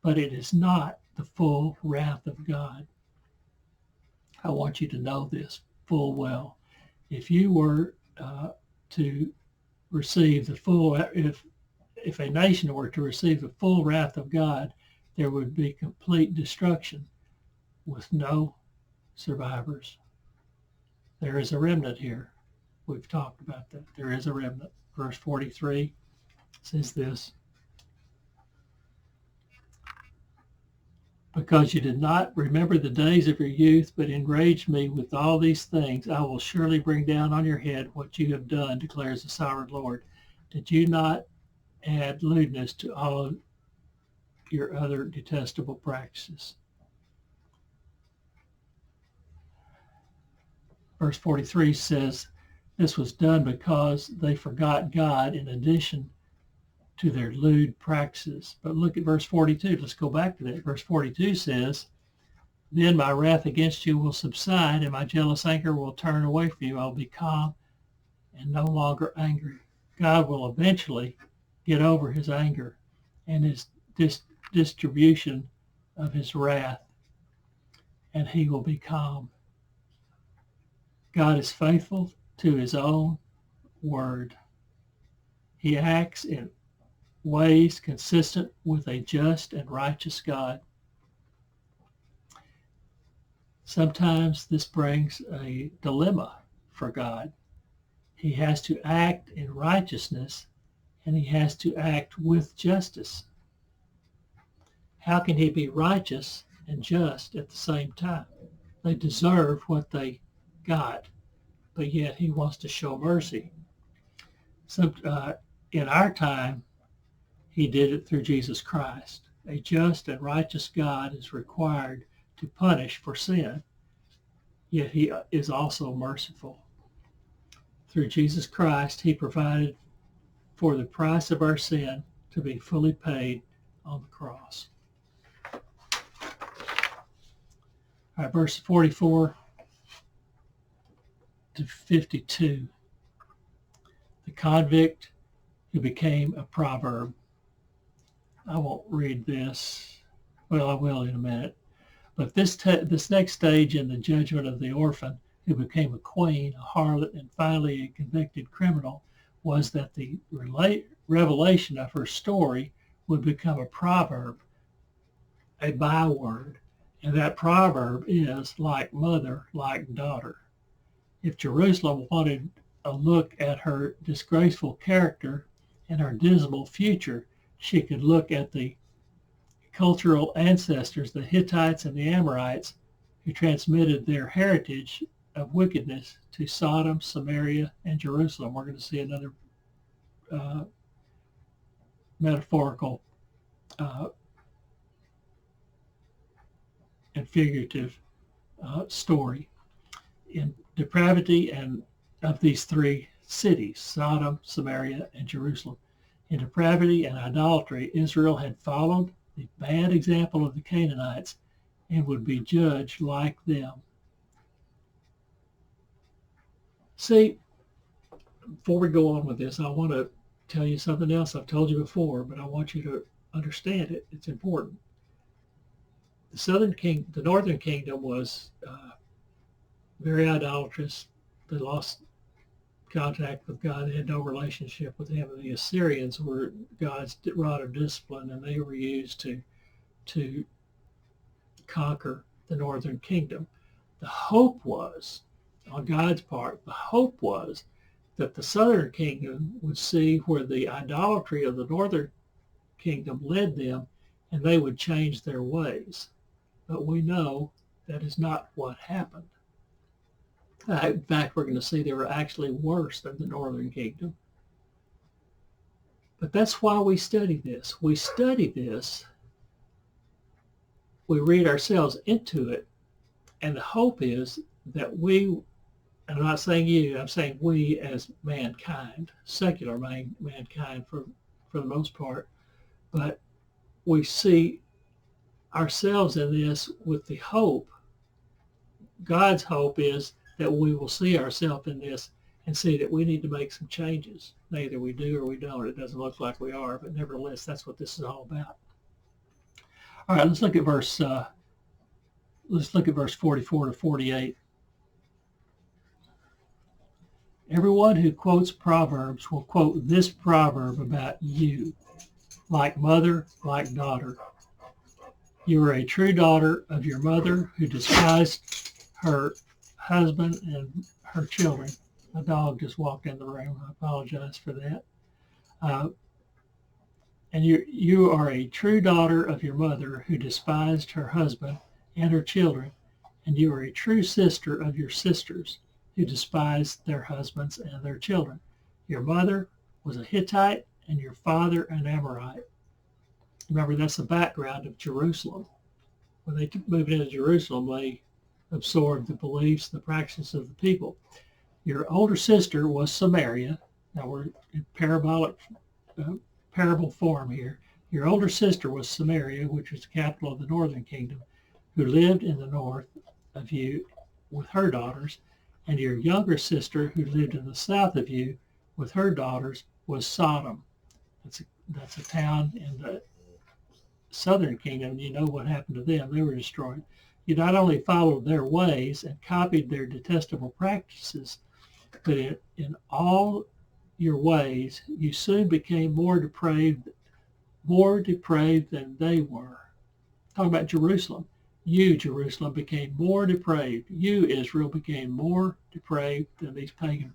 but it is not the full wrath of God. I want you to know this full well. If you were to receive the full, if a nation were to receive the full wrath of God, there would be complete destruction with no survivors. There is a remnant here. We've talked about that. There is a remnant. Verse 43 says this: because you did not remember the days of your youth, but enraged me with all these things, I will surely bring down on your head what you have done, declares the sovereign Lord. Did you not add lewdness to all of your other detestable practices? Verse 43 says, this was done because they forgot God in addition to their lewd practices. But look at verse 42. Let's go back to that. Verse 42 says, then my wrath against you will subside, and my jealous anger will turn away from you. I'll be calm and no longer angry. God will eventually get over his anger and his distribution of his wrath, and he will be calm. God is faithful to his own word. He acts in ways consistent with a just and righteous God. Sometimes this brings a dilemma for God. He has to act in righteousness, and he has to act with justice. How can he be righteous and just at the same time? They deserve what they got, but yet he wants to show mercy. In our time, he did it through Jesus Christ. A just and righteous God is required to punish for sin, yet he is also merciful. Through Jesus Christ, he provided for the price of our sin to be fully paid on the cross. All right, verse 44 to 52. The convict who became a proverb. I won't read this. Well, I will in a minute. But this next stage in the judgment of the orphan who became a queen, a harlot, and finally a convicted criminal was that the revelation of her story would become a proverb, a byword. And that proverb is like mother, like daughter. If Jerusalem wanted a look at her disgraceful character and her dismal future, she could look at the cultural ancestors, the Hittites and the Amorites, who transmitted their heritage of wickedness to Sodom, Samaria, and Jerusalem. We're going to see another metaphorical and figurative story in depravity and of these three cities, Sodom, Samaria, and Jerusalem. In depravity and idolatry, Israel had followed the bad example of the Canaanites and would be judged like them. See, before we go on with this, I want to tell you something else I've told you before, but I want you to understand it. It's important. The northern kingdom was very idolatrous. They lost contact with God, had no relationship with him. The Assyrians were God's rod of discipline, and they were used to conquer the northern kingdom. The hope was, on God's part, the hope was that the southern kingdom would see where the idolatry of the northern kingdom led them, and they would change their ways. But we know that is not what happened. In fact, we're going to see they were actually worse than the northern kingdom. But that's why we study this. We study this, we read ourselves into it, and the hope is that we, I'm not saying you, I'm saying we as mankind, secular mankind for the most part, but we see ourselves in this with the hope. God's hope is that we will see ourselves in this and see that we need to make some changes. Either we do or we don't. It doesn't look like we are, but nevertheless, that's what this is all about. All right, let's look at verse 44 to 48. Everyone who quotes Proverbs will quote this proverb about you: like mother, like daughter. You are a true daughter of your mother who despised her husband and her children. A dog just walked in the room. I apologize for that. And you are a true daughter of your mother who despised her husband and her children. And you are a true sister of your sisters who despised their husbands and their children. Your mother was a Hittite and your father an Amorite. Remember, that's the background of Jerusalem. When they moved into Jerusalem, they absorbed the beliefs, the practices of the people. Your older sister was Samaria. Now we're in parable form here. Your older sister was Samaria, which was the capital of the northern kingdom, who lived in the north of you with her daughters. And your younger sister, who lived in the south of you with her daughters, was Sodom. That's a town in the southern kingdom. You know what happened to them. They were destroyed. You not only followed their ways and copied their detestable practices, but in all your ways, you soon became more depraved than they were. Talk about Jerusalem. You, Jerusalem, became more depraved. You, Israel, became more depraved than these pagan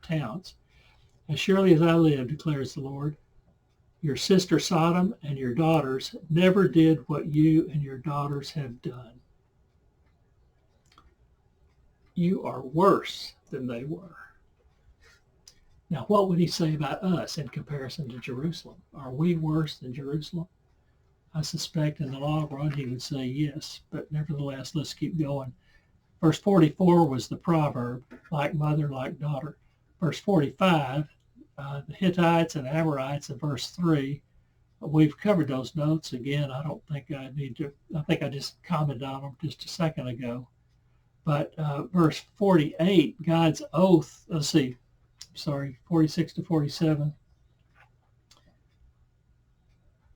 towns. As surely as I live, declares the Lord, your sister Sodom and your daughters never did what you and your daughters have done. You are worse than they were. Now, what would he say about us in comparison to Jerusalem? Are we worse than Jerusalem? I suspect in the long run he would say yes, but nevertheless, let's keep going. Verse 44 was the proverb, like mother, like daughter. Verse 45, the Hittites and Amorites in verse 3. We've covered those notes again. I don't think I need to. I think I just commented on them just a second ago. But verse 48, God's oath, 46 to 47.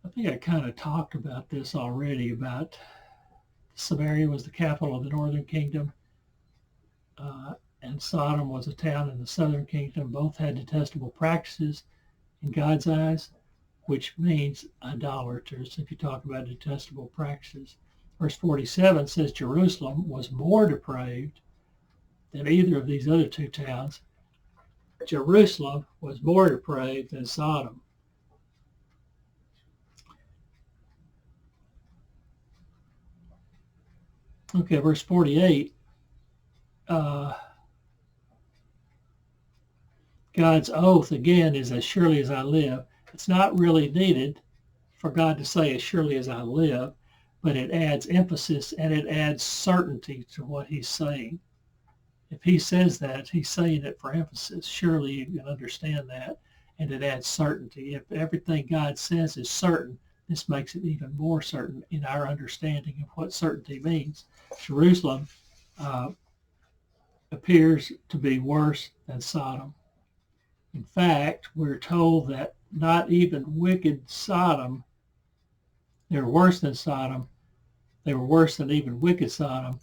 I think I kind of talked about this already, about Samaria was the capital of the northern kingdom, and Sodom was a town in the southern kingdom. Both had detestable practices in God's eyes, which means idolaters, if you talk about detestable practices. Verse 47 says Jerusalem was more depraved than either of these other two towns. Jerusalem was more depraved than Sodom. Okay, verse 48. God's oath, again, is as surely as I live. It's not really needed for God to say as surely as I live, but it adds emphasis and it adds certainty to what he's saying. If he says that, he's saying it for emphasis. Surely you can understand that. And it adds certainty. If everything God says is certain, this makes it even more certain in our understanding of what certainty means. Jerusalem appears to be worse than Sodom. In fact, we're told that not even wicked Sodom, they were worse than Sodom. They were worse than even wicked Sodom.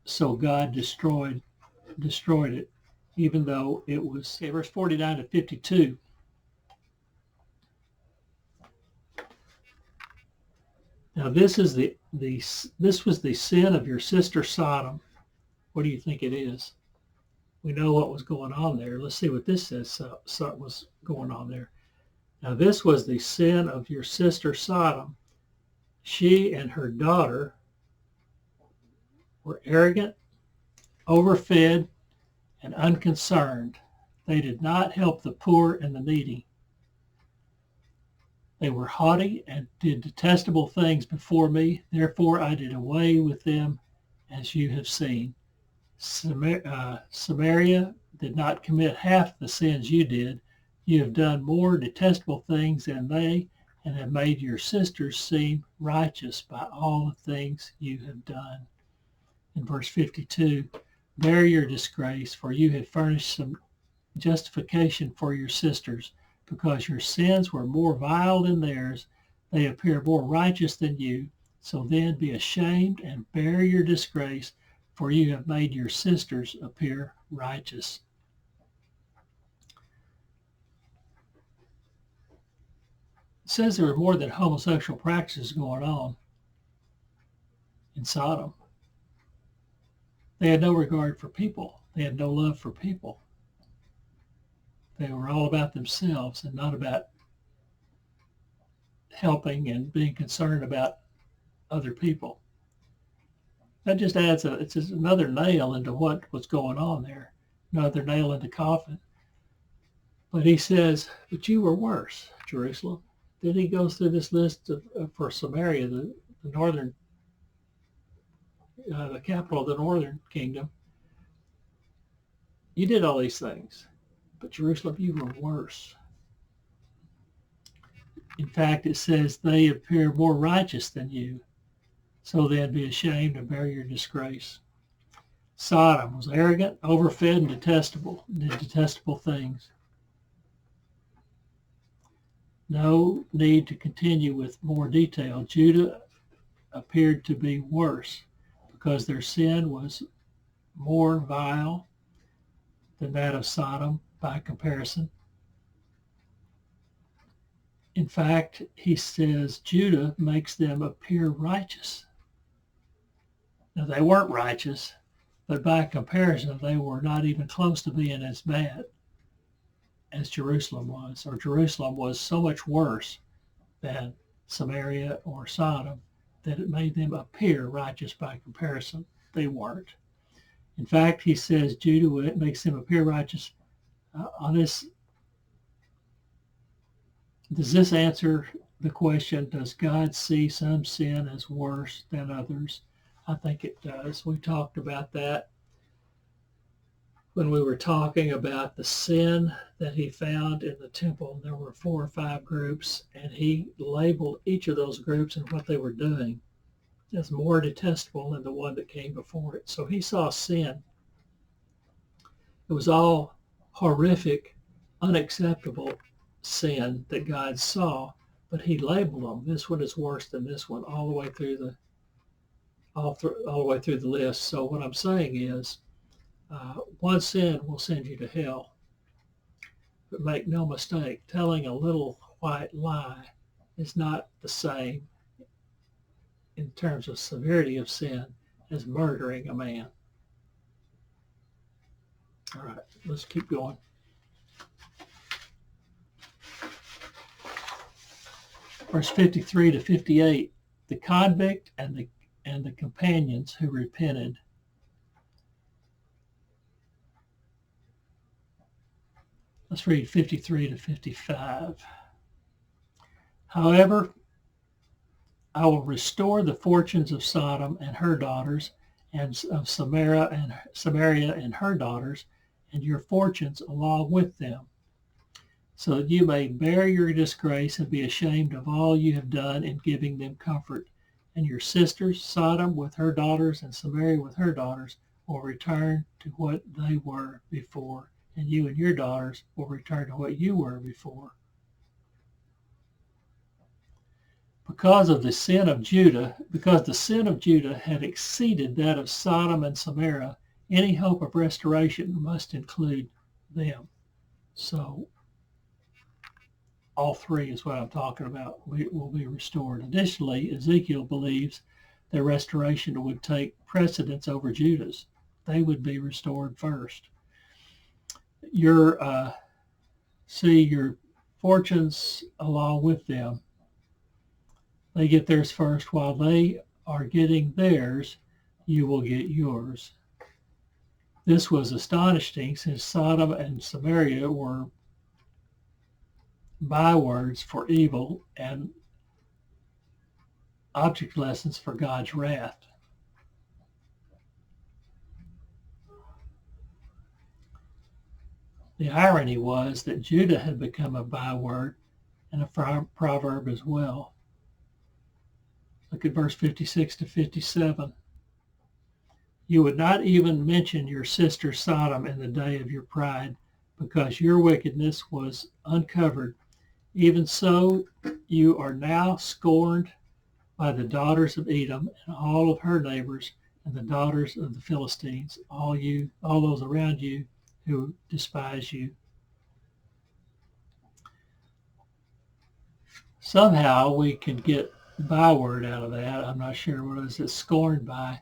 So God destroyed it, even though it was, okay, verse 49 to 52. Now this was the sin of your sister Sodom. What do you think it is? We know what was going on there. Let's see what this says was going on there. Now this was the sin of your sister Sodom. She and her daughter were arrogant, overfed, and unconcerned. They did not help the poor and the needy. They were haughty and did detestable things before me. Therefore I did away with them, as you have seen. Samaria did not commit half the sins you did. You have done more detestable things than they, and have made your sisters seem righteous by all the things you have done. In verse 52, bear your disgrace, for you have furnished some justification for your sisters, because your sins were more vile than theirs. They appear more righteous than you. So then be ashamed and bear your disgrace, for you have made your sisters appear righteous. It says there were more than homosexual practices going on in Sodom. They had no regard for people. They had no love for people. They were all about themselves and not about helping and being concerned about other people. That just adds it's just another nail into what was going on there, another nail in the coffin. But he says, but you were worse, Jerusalem. Then he goes through this list for Samaria, the northern, the capital of the northern kingdom. You did all these things, but Jerusalem, you were worse. In fact, it says they appear more righteous than you. So then be ashamed and bear your disgrace. Sodom was arrogant, overfed, and detestable, did detestable things. No need to continue with more detail. Judah appeared to be worse because their sin was more vile than that of Sodom by comparison. In fact, he says Judah makes them appear righteous. Now, they weren't righteous, but by comparison, they were not even close to being as bad as Jerusalem was, or Jerusalem was so much worse than Samaria or Sodom that it made them appear righteous by comparison. They weren't. In fact, he says Judah makes them appear righteous. On this, does this answer the question, does God see some sin as worse than others? I think it does. We talked about that when we were talking about the sin that he found in the temple. There were 4 or 5 groups, and he labeled each of those groups and what they were doing as more detestable than the one that came before it. So he saw sin. It was all horrific, unacceptable sin that God saw, but he labeled them. This one is worse than this one, all the way through the list. So what I'm saying is, one sin will send you to hell. But make no mistake, telling a little white lie is not the same in terms of severity of sin as murdering a man. All right, let's keep going. Verse 53 to 58, the convict and and the companions who repented. Let's read 53 to 55. However, I will restore the fortunes of Sodom and her daughters, and of Samaria and her daughters, and your fortunes along with them, so that you may bear your disgrace and be ashamed of all you have done in giving them comfort. And your sisters, Sodom with her daughters and Samaria with her daughters, will return to what they were before, and you and your daughters will return to what you were before. Because the sin of Judah had exceeded that of Sodom and Samaria, any hope of restoration must include them. So all three is what I'm talking about, will be restored. Additionally, Ezekiel believes their restoration would take precedence over Judah's. They would be restored first. Your fortunes along with them. They get theirs first. While they are getting theirs, you will get yours. This was astonishing, since Sodom and Samaria were bywords for evil and object lessons for God's wrath. The irony was that Judah had become a byword and a proverb as well. Look at verse 56 to 57. You would not even mention your sister Sodom in the day of your pride, because your wickedness was uncovered. Even so, you are now scorned by the daughters of Edom and all of her neighbors, and the daughters of the Philistines, all those around you who despise you. Somehow we can get byword out of that. I'm not sure what it is. Scorned by,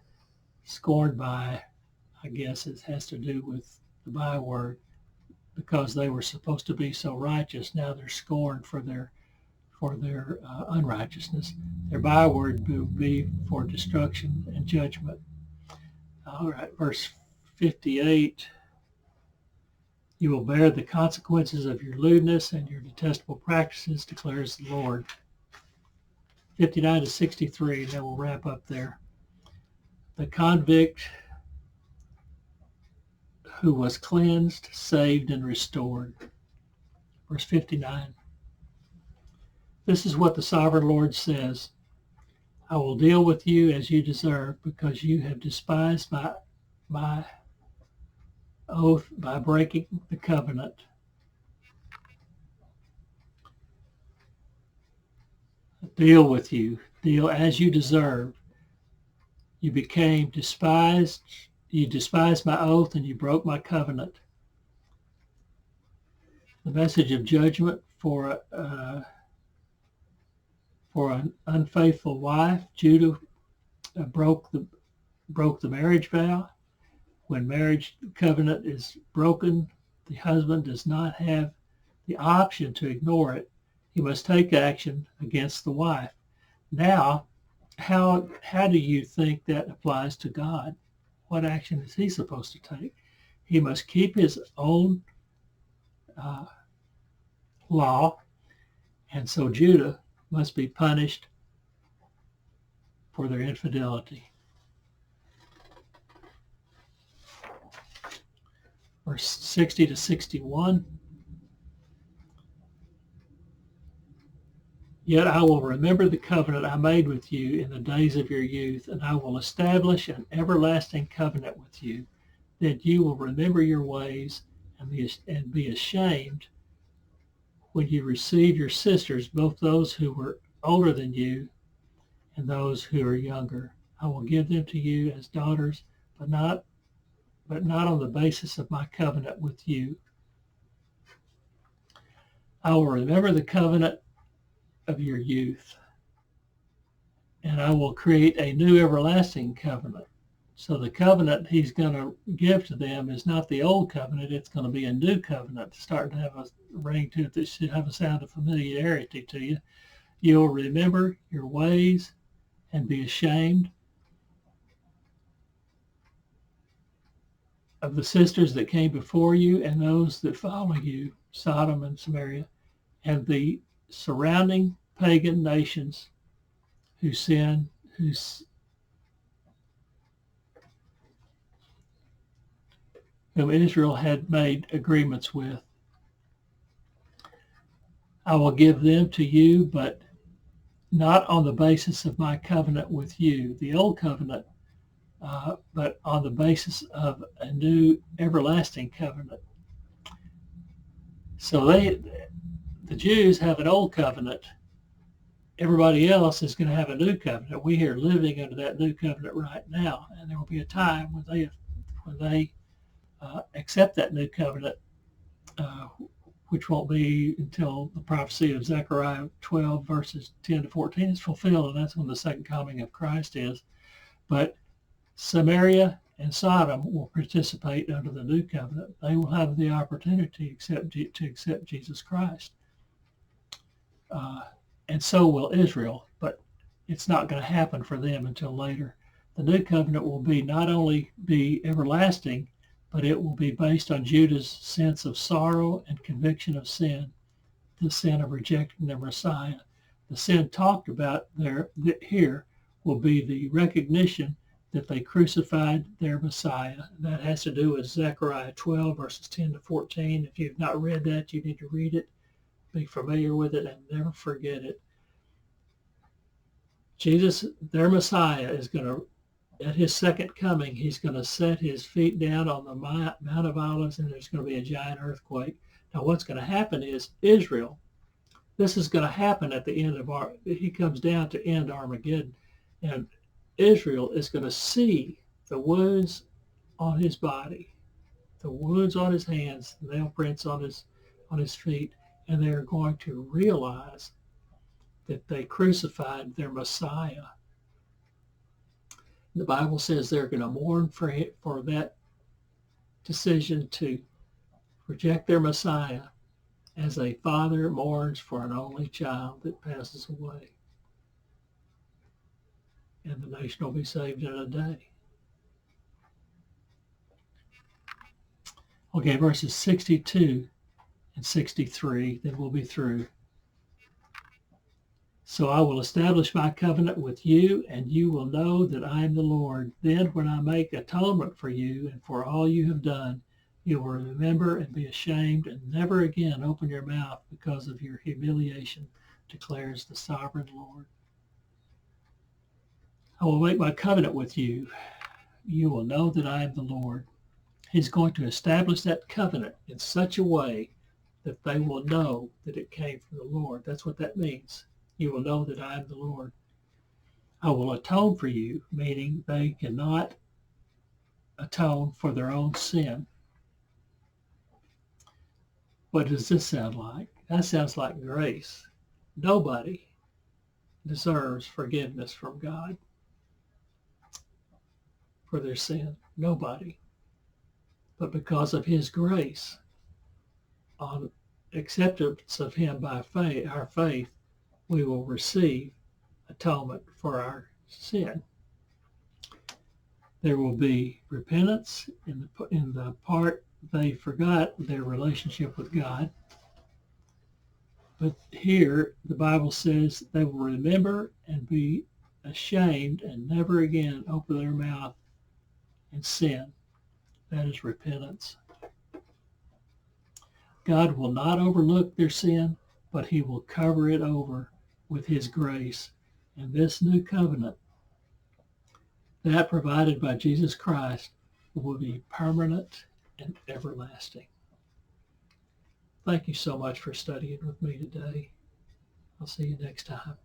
I guess it has to do with the byword, because they were supposed to be so righteous. Now they're scorned for their unrighteousness. Their byword would be for destruction and judgment. All right, verse 58. You will bear the consequences of your lewdness and your detestable practices, declares the Lord. 59 to 63, then we'll wrap up there. The convict who was cleansed, saved, and restored. Verse 59. This is what the sovereign Lord says. I will deal with you as you deserve, because you have despised my oath by breaking the covenant. Deal with you. Deal as you deserve. You became despised. You despised my oath and you broke my covenant. The message of judgment for an unfaithful wife. Judah broke the marriage vow. When marriage covenant is broken, the husband does not have the option to ignore it. He must take action against the wife. Now, how do you think that applies to God? What action is he supposed to take? He must keep his own law, and so Judah must be punished for their infidelity. Verse 60 to 61. Yet I will remember the covenant I made with you in the days of your youth, and I will establish an everlasting covenant with you, that you will remember your ways and be ashamed when you receive your sisters, both those who were older than you and those who are younger. I will give them to you as daughters, but not on the basis of my covenant with you. I will remember the covenant of your youth, and I will create a new everlasting covenant. So the covenant he's going to give to them is not the old covenant. It's going to be a new covenant, starting to have a ring to it that should have a sound of familiarity to you. You'll remember your ways and be ashamed of the sisters that came before you and those that follow you, Sodom and Samaria, and the surrounding pagan nations whom Israel had made agreements with. I will give them to you, but not on the basis of my covenant with you, the old covenant, but on the basis of a new everlasting covenant. So the Jews have an old covenant. Everybody else is going to have a new covenant. We are living under that new covenant right now, and there will be a time when they accept that new covenant, which won't be until the prophecy of Zechariah 12 verses 10 to 14 is fulfilled, and that's when the second coming of Christ is. But Samaria and Sodom will participate under the new covenant. They will have the opportunity to accept Jesus Christ. And so will Israel, but it's not going to happen for them until later. The new covenant will not only be everlasting, but it will be based on Judah's sense of sorrow and conviction of sin, the sin of rejecting the Messiah. The sin talked about here will be the recognition that they crucified their Messiah. That has to do with Zechariah 12, verses 10 to 14. If you've not read that, you need to read it, be familiar with it, and never forget it. Jesus, their Messiah, is going to, at his second coming, he's going to set his feet down on the Mount of Olives, and there's going to be a giant earthquake. Now, what's going to happen is Israel, this is going to happen at the end of he comes down to end Armageddon, and Israel is going to see the wounds on his body, the wounds on his hands, the nail prints on his feet, and they're going to realize that they crucified their Messiah. The Bible says they're going to mourn for that decision to reject their Messiah as a father mourns for an only child that passes away. And the nation will be saved in a day. Okay, verses 62 and 63, then we'll be through. So I will establish my covenant with you, and you will know that I am the Lord. Then when I make atonement for you and for all you have done, you will remember and be ashamed and never again open your mouth because of your humiliation, declares the sovereign Lord. I will make my covenant with you. You will know that I am the Lord. He's going to establish that covenant in such a way that they will know that it came from the Lord. That's what that means. You will know that I am the Lord. I will atone for you, meaning they cannot atone for their own sin. What does this sound like? That sounds like grace. Nobody deserves forgiveness from God for their sin. Nobody. But because of his grace, on acceptance of him by faith, our faith, we will receive atonement for our sin. There will be repentance in the part they forgot their relationship with God. But here the Bible says they will remember and be ashamed and never again open their mouth and sin. That is repentance. God will not overlook their sin, but he will cover it over with his grace. And this new covenant, that provided by Jesus Christ, will be permanent and everlasting. Thank you so much for studying with me today. I'll see you next time.